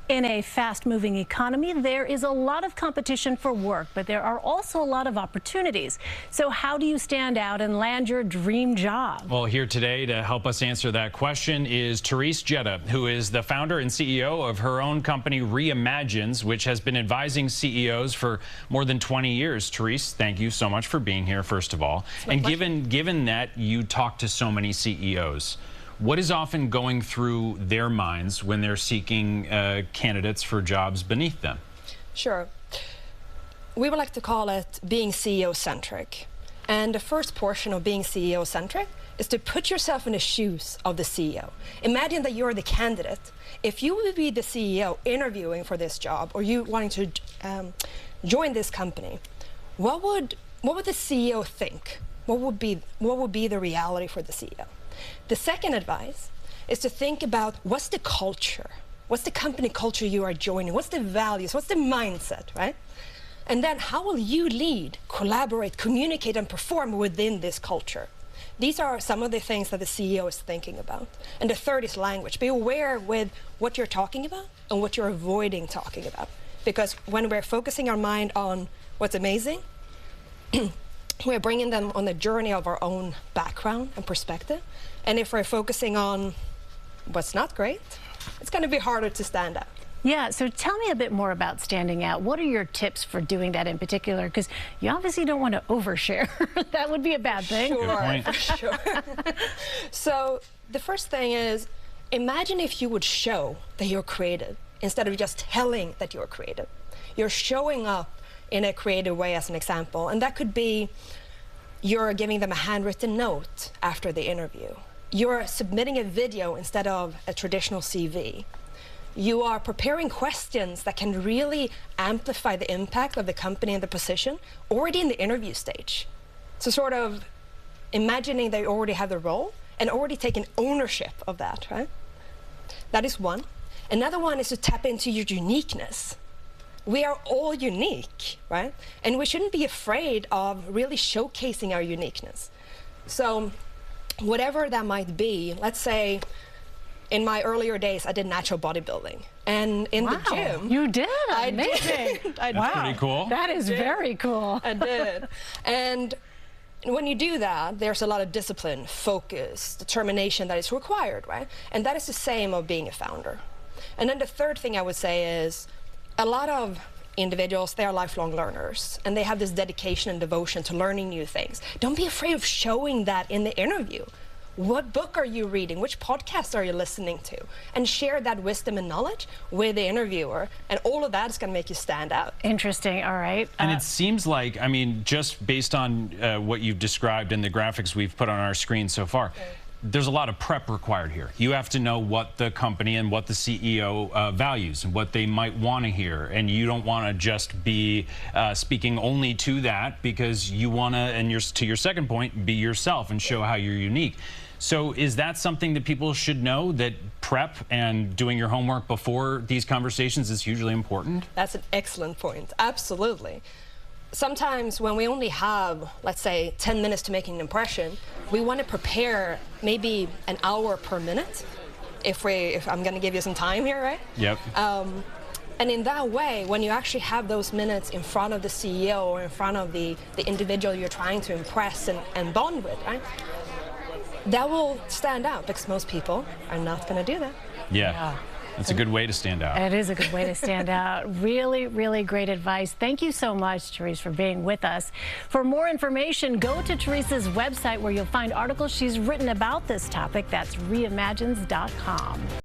In a fast-moving economy, there is a lot of competition for work, but there are also a lot of opportunities. So how do you stand out and land your dream job? Well, here today to help us answer that question is Therese Gedda, who is the founder and CEO of her own company, Reimaginez, which has been advising CEOs for more than 20 years. Therese, thank you so much for being here, first of all. And given that you talk to so many CEOs, what is often going through their minds when they're seeking candidates for jobs beneath them? Sure. We would like to call it being CEO Centric. And the first portion of being CEO Centric is to put yourself in the shoes of the CEO. Imagine that you're the candidate. If you would be the CEO interviewing for this job, or you wanting to join this company, what would the CEO think? What would be the reality for the CEO? The second advice is to think about what's the culture? What's the company culture you are joining? What's the values? What's the mindset, right? And then how will you lead, collaborate, communicate, and perform within this culture? These are some of the things that the CEO is thinking about. And the third is language. Be aware with what you're talking about and what you're avoiding talking about. Because when we're focusing our mind on what's amazing, we're bringing them on the journey of our own background and perspective. And if we're focusing on what's not great, it's going to be harder to stand out. Yeah, so tell me a bit more about standing out. What are your tips for doing that in particular? Because you obviously don't want to overshare. That would be a bad thing. Sure, for sure. So the first thing is, imagine if you would show that you're creative instead of just telling that you're creative. You're showing up in a creative way, as an example. And that could be you're giving them a handwritten note after the interview. You're submitting a video instead of a traditional CV. You are preparing questions that can really amplify the impact of the company and the position already in the interview stage. So sort of imagining they already have the role and already taking ownership of that, right? That is one. Another one is to tap into your uniqueness. We are all unique, right? And we shouldn't be afraid of really showcasing our uniqueness. So whatever that might be, let's say in my earlier days, I did natural bodybuilding. And in the gym... You did? Amazing. That's pretty cool. That is very cool. I did. And when you do that, there's a lot of discipline, focus, determination that is required, right? And that is the same of being a founder. And then the third thing I would say is, a lot of individuals, they are lifelong learners, and they have this dedication and devotion to learning new things. Don't be afraid of showing that in the interview. What book are you reading? Which podcast are you listening to? And share that wisdom and knowledge with the interviewer, and all of that is going to make you stand out. Interesting. All right. And it seems like, I mean, just based on what you've described in the graphics we've put on our screen so far, there's a lot of prep required here. You have to know what the company and what the CEO values and what they might want to hear. And you don't want to just be speaking only to that, because you want to, and to your second point, be yourself and show how you're unique. So is that something that people should know, that prep and doing your homework before these conversations is hugely important? That's an excellent point. Absolutely. Sometimes when we only have, let's say, 10 minutes to make an impression, we want to prepare maybe an hour per minute, if I'm going to give you some time here, right? Yep. And in that way, when you actually have those minutes in front of the CEO or in front of the individual you're trying to impress and bond with, right? That will stand out, because most people are not going to do that. Yeah. That's a good way to stand out. It is a good way to stand out. Really, really great advice. Thank you so much, Therese, for being with us. For more information, go to Therese's website, where you'll find articles she's written about this topic. That's reimaginez.com.